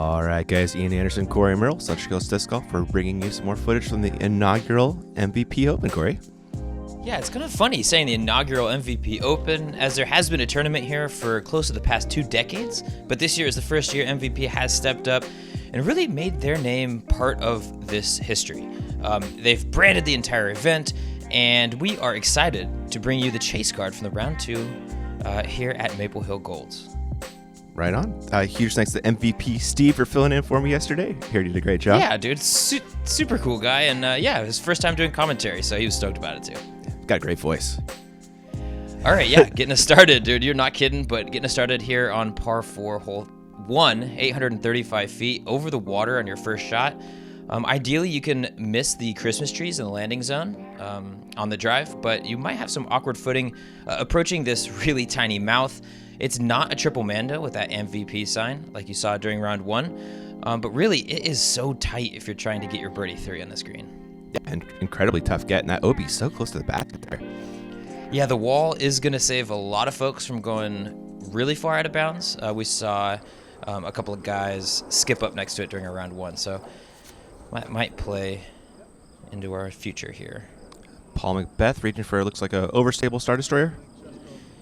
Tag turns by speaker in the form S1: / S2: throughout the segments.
S1: All right, guys. Ian Anderson, Corey Merrill, Central Coast Disc Golf, for bringing you some more footage from the inaugural MVP Open, Corey.
S2: Yeah, it's kind of funny saying the inaugural MVP Open, as there has been a tournament here for close to the past 2 decades, but this year is the first year MVP has stepped up and really made their name part of this history. They've branded the entire event, and we are excited to bring you the chase card from the round 2 here at Maple Hill Golds.
S1: Right on. Huge thanks to MVP Steve for filling in for me yesterday. Heard you did a great job.
S2: Yeah, dude, super cool guy, and his first time doing commentary, so he was stoked about it too.
S1: Got a great voice.
S2: All right, yeah, getting us started, dude. You're not kidding, but getting us started here on par 4, hole 1, 835 feet over the water on your first shot. Ideally, you can miss the Christmas trees in the landing zone on the drive, but you might have some awkward footing approaching this really tiny mouth. It's not a triple Mando with that MVP sign like you saw during round 1, but really it is so tight if you're trying to get your birdie 3 on this green.
S1: Yeah, and incredibly tough get, and that OB so close to the back there.
S2: Yeah, the wall is going to save a lot of folks from going really far out of bounds. We saw a couple of guys skip up next to it during our round 1, so that might play into our future here.
S1: Paul McBeth reaching for, looks like a overstable Star Destroyer.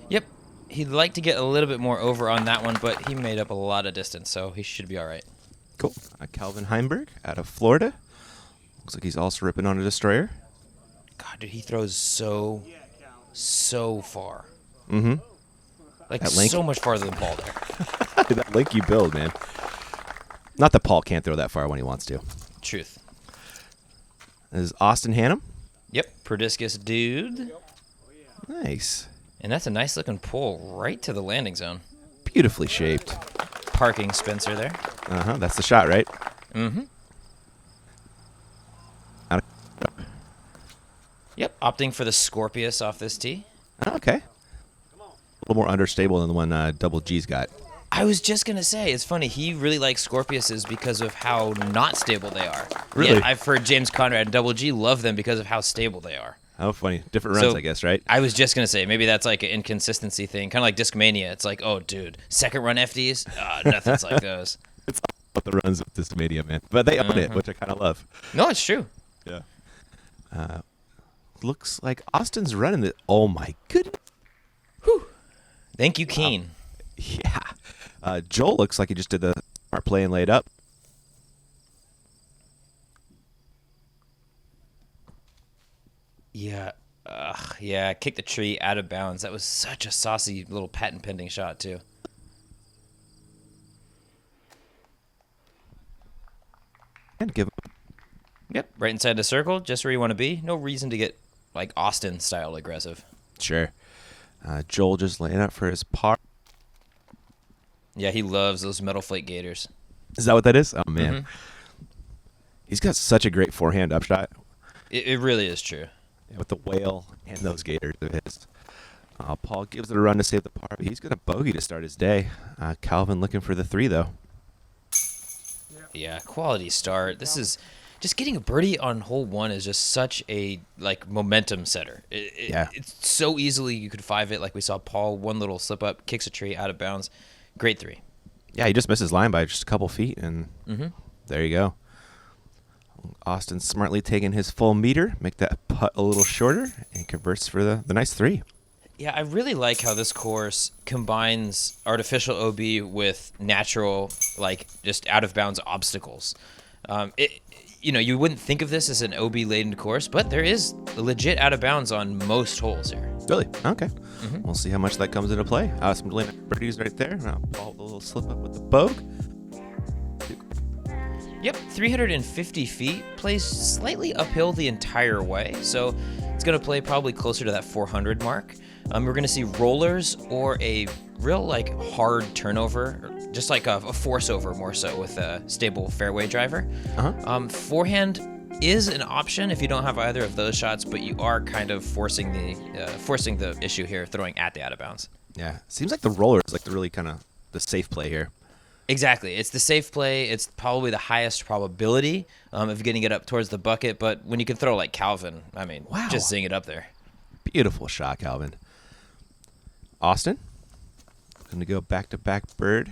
S2: Yep. He'd like to get a little bit more over on that one, but he made up a lot of distance, so he should be all right.
S1: Cool. Calvin Heimburg out of Florida. Looks like he's also ripping on a Destroyer.
S2: God, dude, he throws so far.
S1: Mm-hmm.
S2: Like, so much farther than Paul there.
S1: That lanky build, man. Not that Paul can't throw that far when he wants to.
S2: Truth.
S1: This is Austin Hannum.
S2: Yep, Perdiscus dude.
S1: Nice.
S2: And that's a nice looking pull right to the landing zone.
S1: Beautifully shaped.
S2: Parking Spencer there.
S1: Uh-huh, that's the shot, right?
S2: Mm-hmm. Yep, opting for the Scorpius off this tee.
S1: Okay. A little more understable than the one Double G's got.
S2: I was just going to say, it's funny, he really likes Scorpiuses because of how not stable they are.
S1: Really?
S2: Yeah, I've heard James Conrad and Double G love them because of how stable they are.
S1: Oh, funny. Different runs, I guess, right?
S2: I was just going to say, maybe that's like an inconsistency thing, kind of like Discmania. It's like, oh, dude, second run FDs? Nothing's like those.
S1: It's all about the runs with Discmania, man. But they own it, which I kind of love.
S2: No, it's true.
S1: Yeah. Looks like Austin's running the... Oh, my goodness.
S2: Whew. Thank you, Keen.
S1: Yeah. Joel looks like he just did the smart play and laid up.
S2: Yeah. Yeah, kicked the tree out of bounds. That was such a saucy little patent pending shot, too.
S1: And give him...
S2: Yep, right inside the circle, just where you want to be. No reason to get, like, Austin-style aggressive.
S1: Sure. Joel just laying up for his par.
S2: Yeah, he loves those metal flake gators.
S1: Is that what that is? Oh, man.
S2: Mm-hmm.
S1: He's got such a great forehand upshot.
S2: It really is true.
S1: Yeah, with the whale and those gators of his. Paul gives it a run to save the par, but he's got a bogey to start his day. Calvin looking for the 3, though.
S2: Yeah, quality start. This is just getting a birdie on hole 1 is just such a momentum setter. It's so easily you could 5 it, like we saw Paul, one little slip up, kicks a tree out of bounds. Great 3.
S1: Yeah, he just missed his line by just a couple feet, and there you go. Austin smartly taking his full meter, make that putt a little shorter, and converts for the nice 3.
S2: Yeah, I really like how this course combines artificial OB with natural, just out-of-bounds obstacles. You wouldn't think of this as an OB-laden course, but there is legit out-of-bounds on most holes here.
S1: Really? Okay. We'll see how much that comes into play. Some delayed birdies right there. Paul with a little slip up with the bogue.
S2: Yep, 350 feet, plays slightly uphill the entire way, so it's going to play probably closer to that 400 mark. We're going to see rollers or a real, hard turnover, just like a force over more so with a stable fairway driver. Forehand is an option if you don't have either of those shots, but you are kind of forcing the issue here, throwing at the out of bounds.
S1: Yeah, seems like the roller is the really kind of the safe play here.
S2: Exactly. It's the safe play. It's probably the highest probability of getting it up towards the bucket. But when you can throw like Calvin, just zing it up there.
S1: Beautiful shot, Calvin. Austin, going to go back-to-back bird.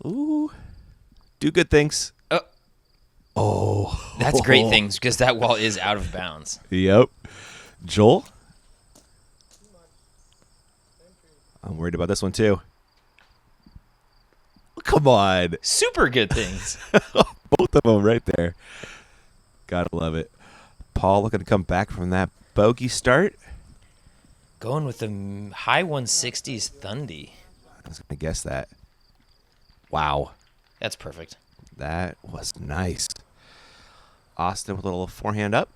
S1: Ooh, Do good things.
S2: Oh,
S1: Oh.
S2: that's great things because that wall is out of bounds.
S1: Yep. Joel? I'm worried about this one, too. Come on.
S2: Super good things.
S1: Both of them right there. Gotta love it. Paul looking to come back from that bogey start.
S2: Going with the high 160s Thundy.
S1: I was going to guess that. Wow.
S2: That's perfect.
S1: That was nice. Austin with a little forehand up.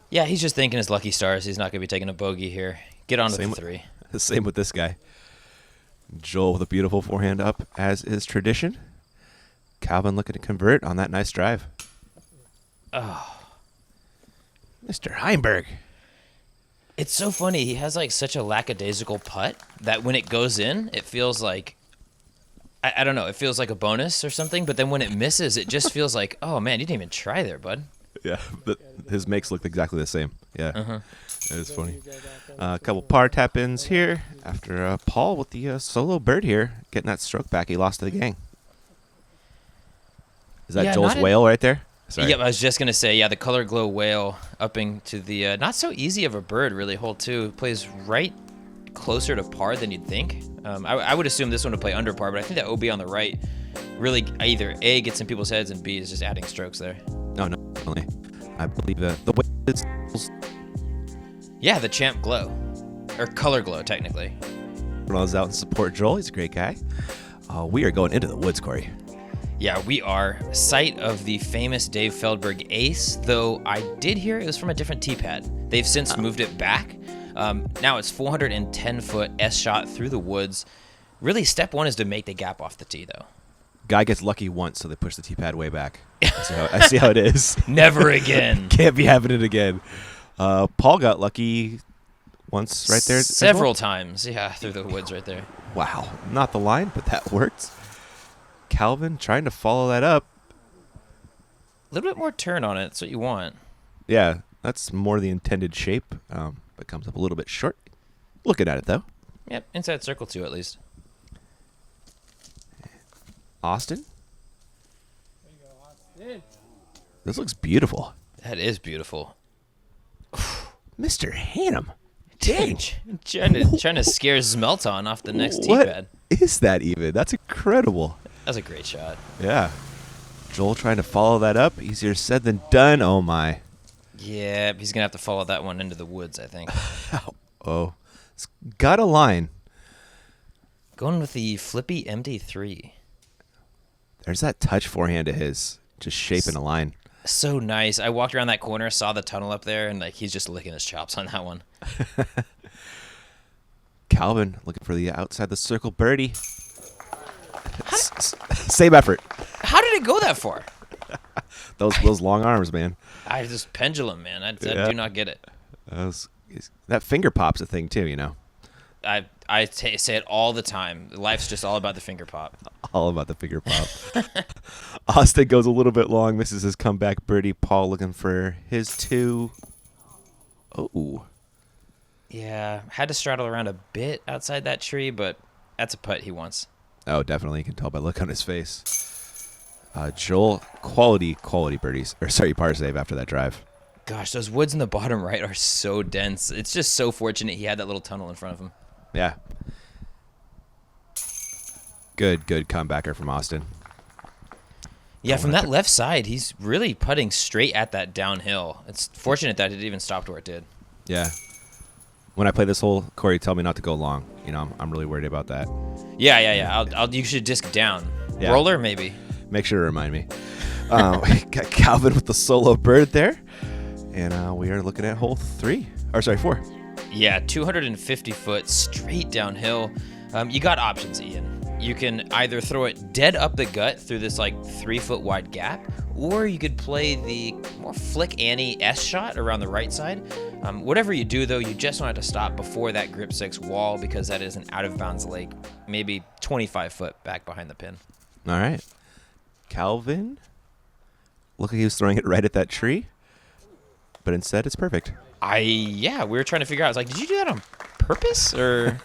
S2: Yeah, he's just thinking his lucky stars. He's not going to be taking a bogey here. Get on to the 3.
S1: Same with this guy. Joel with a beautiful forehand up, as is tradition. Calvin looking to convert on that nice drive.
S2: Oh.
S1: Mr. Heimburg.
S2: It's so funny. He has like such a lackadaisical putt that when it goes in, it feels like, I don't know, it feels like a bonus or something. But then when it misses, it just feels like, oh man, you didn't even try there, bud.
S1: Yeah, his makes looked exactly the same. Yeah, It was funny. A couple par tap-ins here after Paul with the solo bird here, getting that stroke back he lost to the gang. Is that Joel's whale right there? Sorry.
S2: Yeah, I was just going to say, yeah, the Color Glow whale upping to the not so easy of a bird, really, hole 2. Plays right closer to par than you'd think. I would assume this one would play under par, but I think that OB on the right really either A, gets in people's heads, and B, is just adding strokes there.
S1: No, definitely. I believe the way it's...
S2: Yeah, the Champ Glow. Or Color Glow, technically.
S1: When I was out and support Joel, he's a great guy. We are going into the woods, Corey.
S2: Yeah, we are. Site of the famous Dave Feldberg ace, though I did hear it was from a different tee pad. They've since moved it back. Now it's 410-foot S-shot through the woods. Really, step one is to make the gap off the tee, though.
S1: Guy gets lucky once, so they push the tee pad way back. I see how it is.
S2: Never again.
S1: Can't be happening again. Paul got lucky once right there.
S2: Several times, yeah, through the woods right there.
S1: Wow. Not the line, but that worked. Calvin trying to follow that up.
S2: A little bit more turn on it. That's what you want.
S1: Yeah, that's more the intended shape, but comes up a little bit short. Looking at it, though.
S2: Yep, inside circle 2 at least.
S1: Austin? This looks beautiful.
S2: That is beautiful.
S1: Mr. Hannum.
S2: Dang. Trying to scare Zmelton off the next tee pad.
S1: What is that even? That's incredible.
S2: That's a great shot.
S1: Yeah. Joel trying to follow that up. Easier said than done. Oh, my.
S2: Yeah, he's going to have to follow that one into the woods, I think.
S1: Oh. It's got a line.
S2: Going with the flippy MD3.
S1: There's that touch forehand of his. Just shaping a line.
S2: So nice. I walked around that corner, saw the tunnel up there, and like he's just licking his chops on that one.
S1: Calvin looking for the outside the circle birdie. Same effort.
S2: How did it go that far?
S1: Those long arms, man.
S2: I just pendulum, man. I do not get it.
S1: That finger pop's a thing too, you know.
S2: I say it all the time. Life's just all about the finger pop.
S1: All about the finger pop. Austin goes a little bit long, misses his comeback birdie. Paul looking for his 2. Oh.
S2: Yeah, had to straddle around a bit outside that tree, but that's a putt he wants.
S1: Oh, definitely. You can tell by the look on his face. Joel, quality birdies. Or sorry, par save after that drive.
S2: Gosh, those woods in the bottom right are so dense. It's just so fortunate he had that little tunnel in front of him.
S1: Yeah. Good comebacker from Austin.
S2: Yeah, from that left side, he's really putting straight at that downhill. It's fortunate that it even stopped where it did.
S1: Yeah. When I play this hole, Corey, tell me not to go long. You know, I'm really worried about that.
S2: Yeah. You should disc down. Yeah. Roller, maybe.
S1: Make sure to remind me. Got Calvin with the solo bird there. And we are looking at hole 4.
S2: Yeah, 250-foot straight downhill. You got options, Ian. You can either throw it dead up the gut through this like 3-foot wide gap, or you could play the more flick Annie S shot around the right side. Whatever you do, though, you just want it to stop before that grip 6 wall because that is an out-of-bounds lake, maybe 25 foot back behind the pin.
S1: All right. Calvin, look like he was throwing it right at that tree, but instead it's perfect.
S2: We were trying to figure out. I was like, did you do that on purpose, or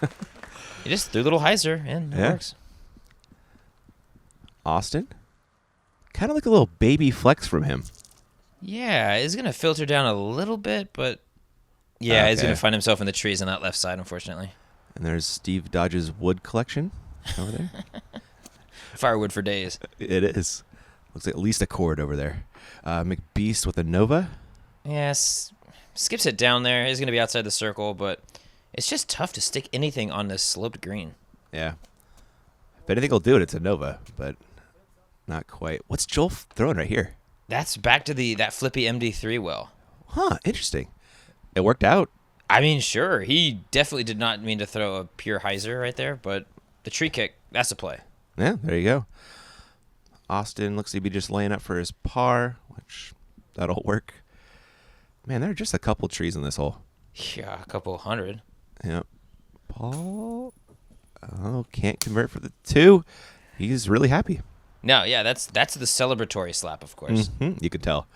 S2: you just threw a little hyzer and it works?
S1: Austin. Kind of like a little baby flex from him.
S2: Yeah, it's going to filter down a little bit, but yeah, he's going to find himself in the trees on that left side, unfortunately.
S1: And there's Steve Dodge's wood collection over there.
S2: Firewood for days.
S1: It is. Looks like at least a cord over there. McBeast with a Nova.
S2: Yes, skips it down there. He's going to be outside the circle, but it's just tough to stick anything on this sloped green.
S1: Yeah. If anything will do it, it's a Nova, but not quite. What's Joel throwing right here?
S2: That's back to that flippy MD3 well.
S1: Huh, interesting. It worked out.
S2: I mean, sure. He definitely did not mean to throw a pure hyzer right there, but the tree kick, that's a play.
S1: Yeah, there you go. Austin looks to be just laying up for his par, which that'll work. Man, there are just a couple trees in this hole.
S2: Yeah, a couple hundred.
S1: Yep. Paul, can't convert for the 2. He's really happy.
S2: No, yeah, that's the celebratory slap, of course.
S1: You could tell.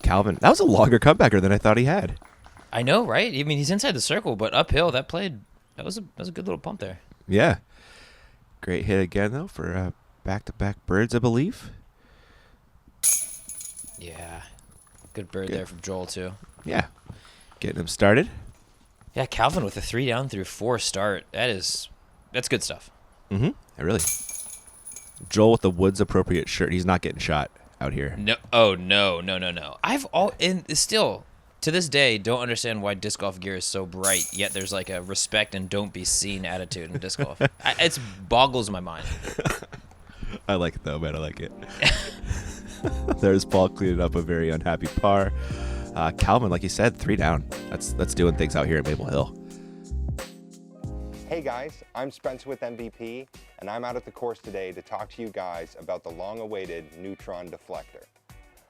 S1: Calvin, that was a longer comebacker than I thought he had.
S2: I know, right? I mean, he's inside the circle, but uphill, that was a good little pump there.
S1: Yeah. Great hit again, though, for back-to-back birds, I believe.
S2: Yeah. Good bird there from Joel, too.
S1: Yeah. Getting him started.
S2: Yeah, Calvin with a 3 down through 4 start. That's good stuff.
S1: Really. Joel with the Woods appropriate shirt. He's not getting shot out here.
S2: No. Oh, no. Still, to this day, don't understand why disc golf gear is so bright, yet there's like a respect and don't be seen attitude in disc golf. It boggles my mind.
S1: I like it, though, man. I like it. There's Paul cleaning up a very unhappy par. Calvin, like you said, 3 down. That's doing things out here at Maple Hill.
S3: Hey guys, I'm Spencer with MVP, and I'm out at the course today to talk to you guys about the long-awaited Neutron Deflector.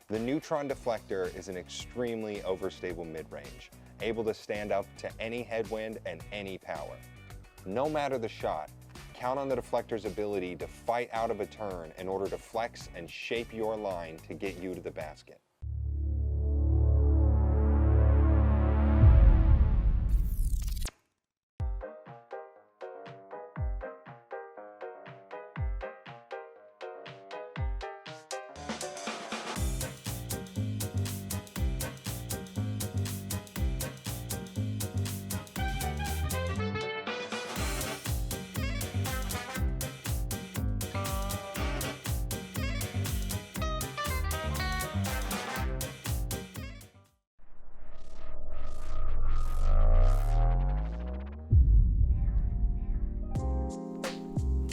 S3: The Neutron Deflector is an extremely overstable mid-range, able to stand up to any headwind and any power. No matter the shot, count on the deflector's ability to fight out of a turn in order to flex and shape your line to get you to the basket.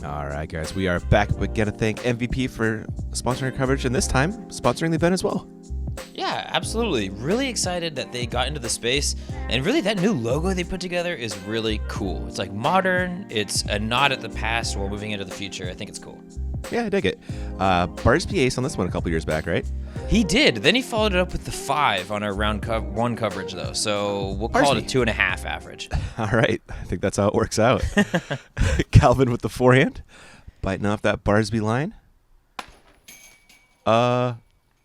S1: All right, guys, we are back. We got to thank MVP for sponsoring our coverage, and this time sponsoring the event as well.
S2: Yeah, absolutely. Really excited that they got into the space, and really that new logo they put together is really cool. It's like modern. It's a nod at the past while moving into the future. I think it's cool.
S1: Yeah, I dig it. Barsby ace on this one a couple years back, right?
S2: He did. Then he followed it up with the 5 on our round 1 coverage, though. So we'll call it a 2.5 average.
S1: All right. I think that's how it works out. Calvin with the forehand, biting off that Barsby line.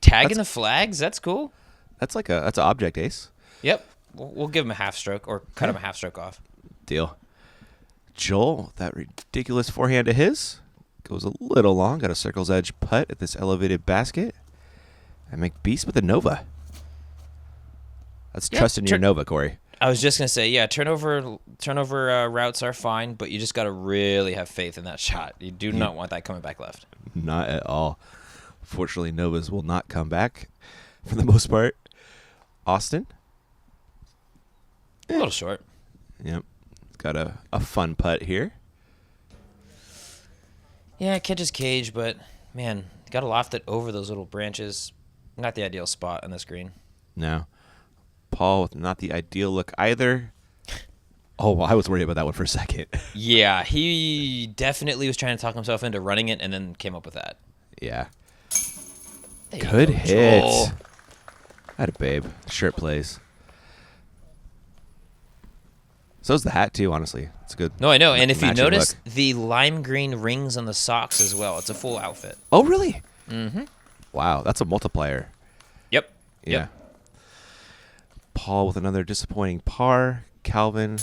S2: Tagging the flags. That's cool.
S1: That's an object ace.
S2: Yep. We'll give him a half stroke or cut him a half stroke off.
S1: Deal. Joel, that ridiculous forehand of his goes a little long. Got a circle's edge putt at this elevated basket. And McBeast with a Nova. That's trusting your Nova, Corey.
S2: I was just gonna say, yeah, turnover routes are fine, but you just gotta really have faith in that shot. You do not want that coming back left.
S1: Not at all. Fortunately, Novas will not come back for the most part. Austin.
S2: A little short.
S1: Yep. Got a fun putt here.
S2: Yeah, catches cage, but man, got to loft it over those little branches. Not the ideal spot on this green.
S1: No. Paul with not the ideal look either. Oh, well, I was worried about that one for a second.
S2: Yeah, he definitely was trying to talk himself into running it and then came up with that.
S1: Yeah.
S2: Good
S1: hit.
S2: Joel.
S1: Had a babe. Shirt plays. So's the hat, too, honestly. It's good.
S2: No, I know. And if you
S1: matching
S2: notice,
S1: look.
S2: the lime green rings on the socks as well. It's a full outfit.
S1: Oh, really?
S2: Mm-hmm.
S1: Wow, that's a multiplier.
S2: Yep.
S1: Yeah.
S2: Yep.
S1: Paul with another disappointing par. Calvin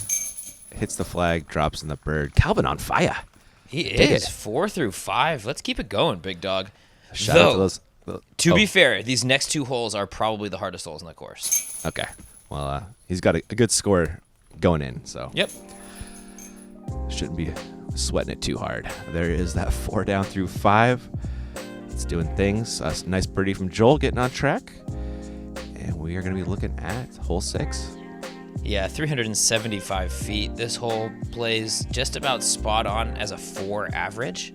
S1: hits the flag, drops in the bird. Calvin on fire.
S2: He
S1: Take
S2: is
S1: it.
S2: 4 through 5. Let's keep it going, big dog.
S1: Shout out to
S2: Though,
S1: those.
S2: to be fair, these next 2 holes are probably the hardest holes in the course.
S1: Okay. Well, he's got a good score going in, so
S2: Yep.
S1: shouldn't be sweating it too hard. There is that 4 down through 5. It's doing things. Nice birdie from Joel getting on track. And we are going to be looking at hole 6.
S2: Yeah, 375 feet. This hole plays just about spot on as a 4 average.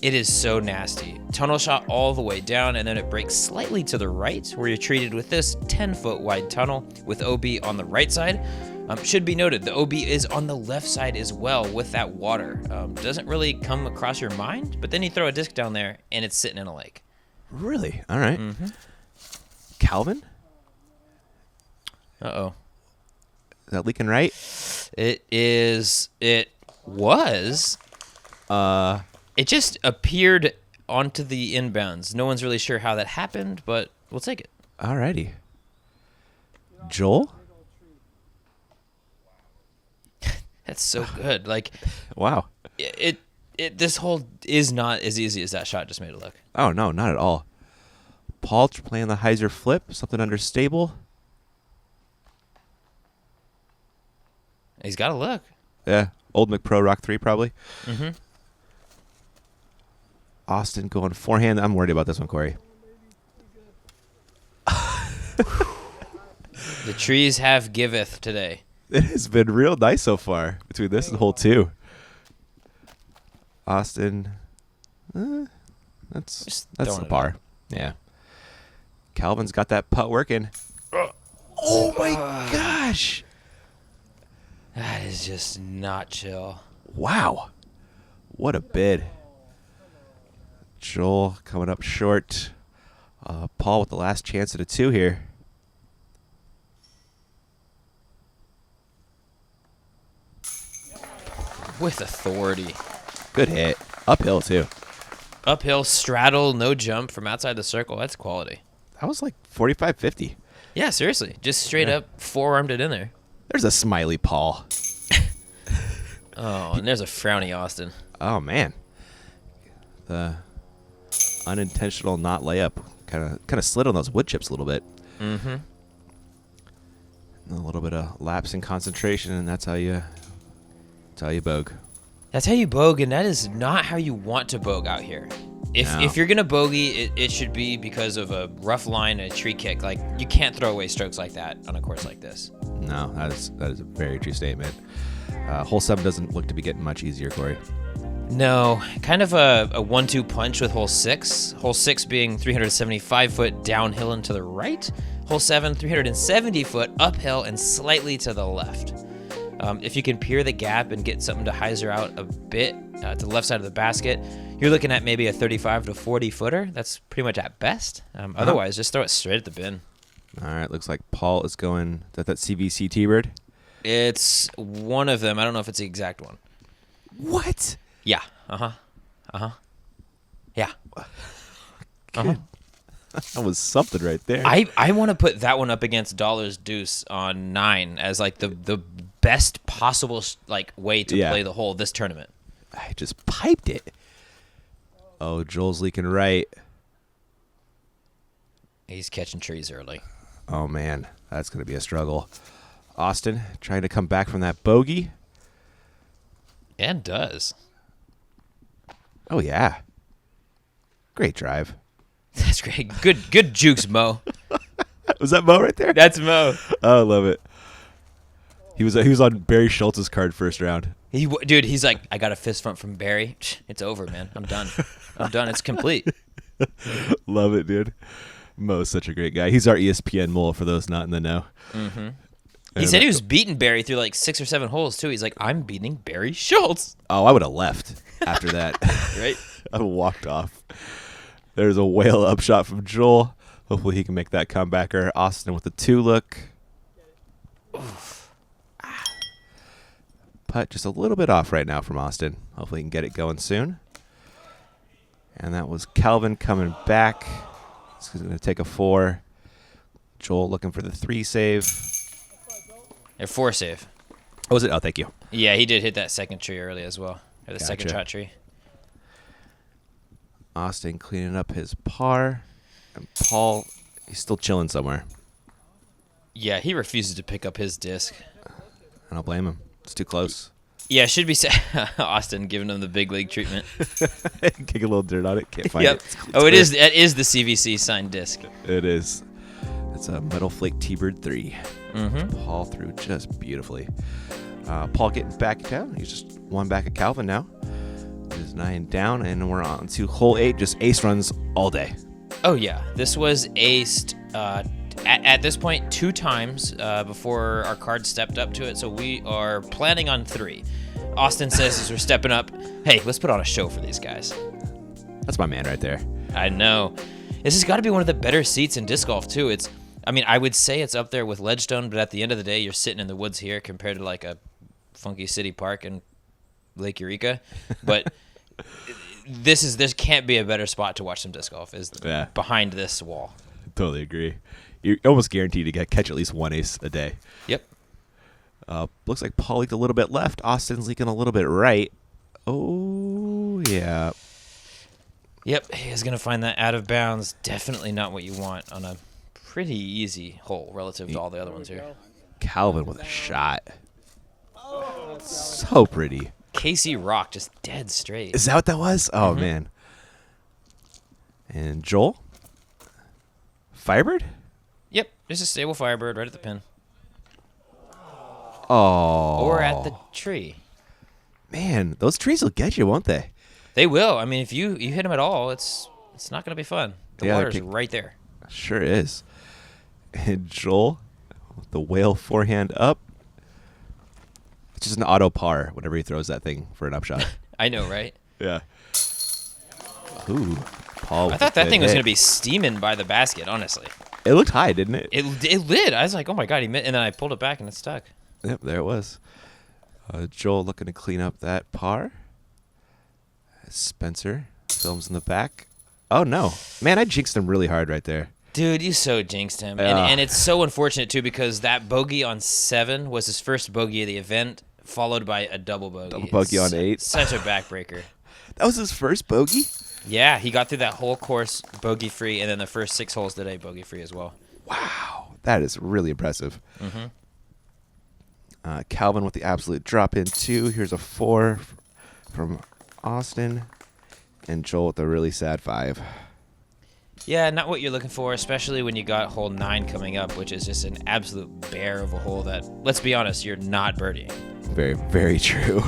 S2: It is so nasty. Tunnel shot all the way down, and then it breaks slightly to the right, where you're treated with this 10-foot wide tunnel with OB on the right side. Should be noted, the OB is on the left side as well with that water. Doesn't really come across your mind, but then you throw a disc down there, and it's sitting in a lake.
S1: Really? All right. Calvin?
S2: Uh-oh.
S1: Is that leaking right?
S2: It was. It just appeared onto the inbounds. No one's really sure how that happened, but we'll take it.
S1: All righty. Joel?
S2: That's so good. Like,
S1: Wow.
S2: this hole is not as easy as that shot just made it look.
S1: Oh, no, not at all. Paul playing the hyzer flip, something understable.
S2: He's got to look.
S1: Yeah, old McPro Rock 3 probably.
S2: Mm-hmm.
S1: Austin going forehand. I'm worried about this one, Corey.
S2: The trees have giveth today.
S1: It has been real nice so far between this and hole 2. Austin, that's
S2: throwing
S1: the
S2: it
S1: par. Yeah. Calvin's got that putt working. Oh my gosh!
S2: That is just not chill.
S1: Wow, what a bid. Joel coming up short. Paul with the last chance at a 2 here.
S2: With authority.
S1: Good hit. Uphill, too.
S2: Uphill, straddle, no jump from outside the circle. That's quality.
S1: That was like 45, 50.
S2: Yeah, seriously. Just straight up forearmed it in there.
S1: There's a smiley Paul.
S2: Oh, and there's a frowny Austin.
S1: Oh, man. The unintentional not layup kind of slid on those wood chips a little bit.
S2: Mm-hmm.
S1: A little bit of lapse in concentration, and that's how you bogue.
S2: That's how you bogue, and that is not how you want to bogue out here. If you're going to bogey, it should be because of a rough line and a tree kick. Like, you can't throw away strokes like that on a course like this.
S1: No, that is a very true statement. Hole 7 doesn't look to be getting much easier, Corey.
S2: No, kind of a 1-2 punch with hole 6. Hole 6 being 375 foot downhill and to the right. Hole 7, 370 foot uphill and slightly to the left. If you can peer the gap and get something to hyzer out a bit to the left side of the basket, you're looking at maybe a 35 to 40 footer. That's pretty much at best. Otherwise, just throw it straight at the bin.
S1: All right, looks like Paul is going. Is that CVC T-Bird?
S2: It's one of them. I don't know if it's the exact one.
S1: What?
S2: Yeah. Yeah.
S1: That was something right there.
S2: I want to put that one up against Dollar's Deuce on 9 as like the best possible like way to play the hole this tournament.
S1: I just piped it. Oh, Joel's leaking right.
S2: He's catching trees early.
S1: Oh, man. That's going to be a struggle. Austin trying to come back from that bogey.
S2: And does.
S1: Oh, yeah. Great drive.
S2: That's great. Good jukes, Mo.
S1: Was that Mo right there?
S2: That's Mo.
S1: Oh, I love it. He was on Barry Schultz's card first round.
S2: Dude, he's like, I got a fist bump from Barry. It's over, man. I'm done. It's complete.
S1: Love it, dude. Mo's such a great guy. He's our ESPN mole for those not in the know.
S2: Mm-hmm. He said he was beating Barry through like 6 or 7 holes, too. He's like, I'm beating Barry Schultz.
S1: Oh, I would have left after that.
S2: Right?
S1: I walked off. There's a whale upshot from Joel. Hopefully he can make that comebacker. Austin with the 2 look. Putt just a little bit off right now from Austin. Hopefully he can get it going soon. And that was Calvin coming back. He's going to take a 4. Joel looking for the 3 save.
S2: A 4 save.
S1: Oh, was it? Oh, thank you.
S2: Yeah, he did hit that second tree early as well. or the second
S1: Gotcha.
S2: shot tree.
S1: Austin cleaning up his par. And Paul, he's still chilling somewhere.
S2: Yeah, he refuses to pick up his disc.
S1: I don't blame him. It's too close.
S2: Yeah, it should be Austin giving him the big league treatment.
S1: Kick a little dirt on it. Can't find
S2: Yep.
S1: it. It's
S2: Oh,
S1: clear.
S2: it is the CVC signed disc.
S1: It is. It's a Metal Flake T-Bird 3.
S2: Mm-hmm.
S1: Paul threw just beautifully. Paul getting back down. He's just one back at Calvin now. He's 9 down, and we're on to hole 8. Just ace runs all day.
S2: Oh, yeah. This was aced at this point 2 times before our card stepped up to it, so we are planning on 3. Austin says as we're stepping up, hey, let's put on a show for these guys.
S1: That's my man right there.
S2: I know. This has got to be one of the better seats in disc golf, too. I would say it's up there with Ledgestone, but at the end of the day, you're sitting in the woods here compared to like a funky city park in Lake Eureka. But this can't be a better spot to watch some disc golf is behind this wall.
S1: Totally agree. You're almost guaranteed to catch at least one ace a day.
S2: Yep.
S1: Looks like Paul leaked a little bit left. Austin's leaking a little bit right. Oh, yeah.
S2: Yep, he's going to find that out of bounds. Definitely not what you want on a pretty easy hole relative to all the other ones here.
S1: Calvin with a shot. So pretty.
S2: Casey Rock just dead straight.
S1: Is that what that was? Oh, man. And Joel? Firebird?
S2: Yep, just a stable Firebird right at the pin.
S1: Oh.
S2: Or at the tree.
S1: Man, those trees will get you, won't they?
S2: They will. I mean, if you hit them at all, it's not going to be fun. The water's right there.
S1: Sure is. And Joel, with the whale forehand up. It's just an auto par whenever he throws that thing for an upshot.
S2: I know, right?
S1: Yeah. Ooh, Paul.
S2: I thought that thing was going to be steaming by the basket, honestly.
S1: It looked high, didn't it?
S2: It lit. I was like, oh my God, and then I pulled it back and it stuck.
S1: Yep, there it was. Joel looking to clean up that par. Spencer films in the back. Oh, no. Man, I jinxed him really hard right there.
S2: Dude, you so jinxed him.
S1: Yeah.
S2: And it's so unfortunate, too, because that bogey on 7 was his first bogey of the event, followed by a double bogey.
S1: Double bogey on 8.
S2: Such a backbreaker.
S1: That was his first bogey?
S2: Yeah, he got through that whole course bogey-free, and then the first 6 holes today bogey-free as well.
S1: Wow. That is really impressive.
S2: Mm-hmm.
S1: Calvin with the absolute drop in 2. Here's a 4 from Austin. And Joel with a really sad 5.
S2: Yeah, not what you're looking for, especially when you got hole 9 coming up, which is just an absolute bear of a hole that, let's be honest, you're not birdieing.
S1: Very, very true.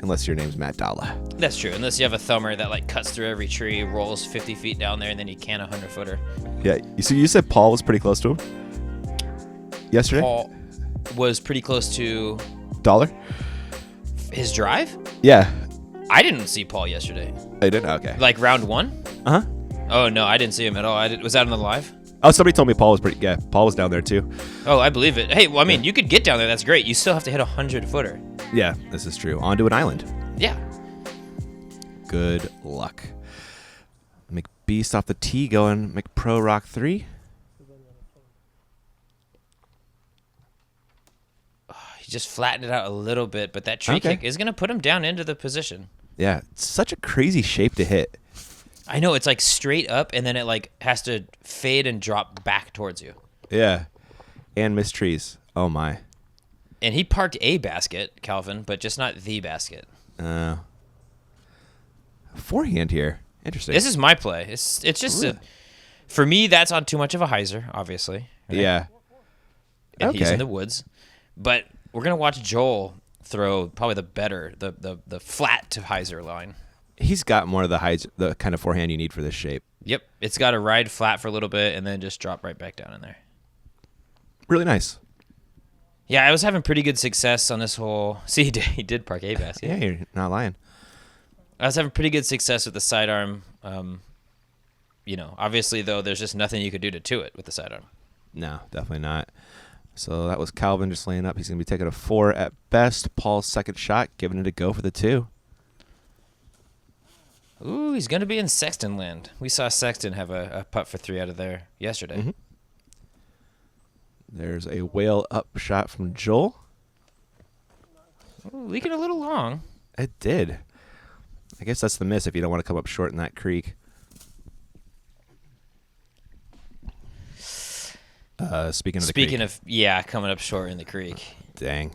S1: Unless your name's Matt Dalla.
S2: That's true, unless you have a thumber that like cuts through every tree, rolls 50 feet down there, and then you can a 100-footer.
S1: Yeah. So you said Paul was pretty close to him yesterday?
S2: Paul was pretty close to
S1: Dollar?
S2: his drive?
S1: Yeah.
S2: I didn't see Paul yesterday.
S1: I didn't? Okay.
S2: Like round 1?
S1: Uh-huh.
S2: Oh, no, I didn't see him at all. Was that on the live?
S1: Oh, somebody told me Paul was pretty... Yeah, Paul was down there too.
S2: Oh, I believe it. Hey, well, I mean, you could get down there. That's great. You still have to hit a 100-footer.
S1: Yeah, this is true. Onto an island.
S2: Yeah.
S1: Good luck. McBeast off the tee going McPro Rock 3.
S2: He just flattened it out a little bit, but that tree kick is going to put him down into the position.
S1: Yeah, it's such a crazy shape to hit.
S2: I know, it's like straight up, and then it like has to fade and drop back towards you.
S1: Yeah. And miss trees. Oh, my.
S2: And he parked a basket, Calvin, but just not the basket.
S1: Forehand here. Interesting.
S2: This is my play. It's just for me, that's on too much of a hyzer, obviously. Right?
S1: Yeah.
S2: And he's
S1: Okay.
S2: in the woods. But we're gonna watch Joel throw probably the flat to hyzer line.
S1: He's got more of the kind of forehand you need for this shape.
S2: Yep, it's got to ride flat for a little bit and then just drop right back down in there.
S1: Really nice.
S2: Yeah, I was having pretty good success on this hole. See, he did park a basket.
S1: Yeah, you're not lying.
S2: I was having pretty good success with the sidearm. Obviously, though, there's just nothing you could do to it with the sidearm.
S1: No, definitely not. So that was Calvin just laying up. He's going to be taking a 4 at best. Paul's second shot, giving it a go for the 2.
S2: Ooh, he's going to be in Sexton land. We saw Sexton have a putt for 3 out of there yesterday.
S1: Mm-hmm. There's a whale up shot from Joel.
S2: Ooh, leaking a little long.
S1: It did. I guess that's the miss if you don't want to come up short in that creek. Speaking
S2: of yeah, coming up short in the creek.
S1: Dang.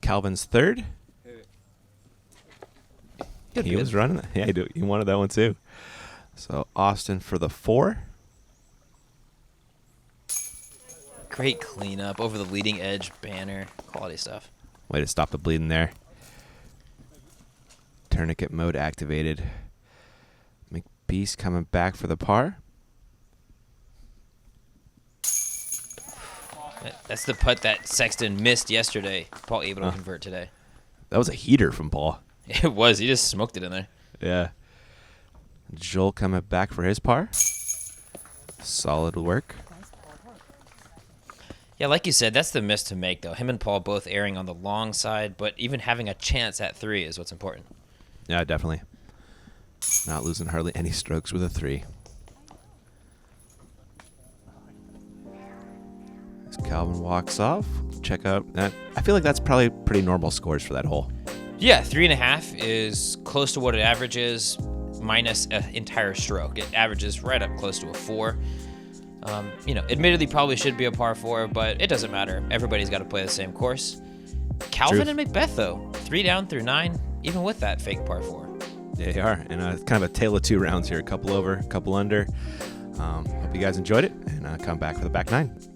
S1: Calvin's third. He was running that. Yeah, he wanted that one too. So Austin for the 4.
S2: Great cleanup over the leading edge banner. Quality stuff.
S1: Way to stop the bleeding there. Tourniquet mode activated. McBeth coming back for the par.
S2: That's the putt that Sexton missed yesterday. Paul able to convert today.
S1: That was a heater from Paul.
S2: It was. He just smoked it in there.
S1: Yeah. Joel coming back for his par. Solid work.
S2: Yeah, like you said, that's the miss to make, though. Him and Paul both erring on the long side, but even having a chance at 3 is what's important.
S1: Yeah, definitely. Not losing hardly any strokes with a 3. As Calvin walks off, check out that. I feel like that's probably pretty normal scores for that hole.
S2: Yeah, 3.5 is close to what it averages, minus an entire stroke. It averages right up close to a 4. Admittedly probably should be a par 4, but it doesn't matter. Everybody's got to play the same course. Calvin and McBeth, though, 3 down through 9, even with that fake par 4.
S1: Yeah, they are. And it's kind of a tale of 2 rounds here. A couple over, a couple under. Hope you guys enjoyed it, and come back for the back 9.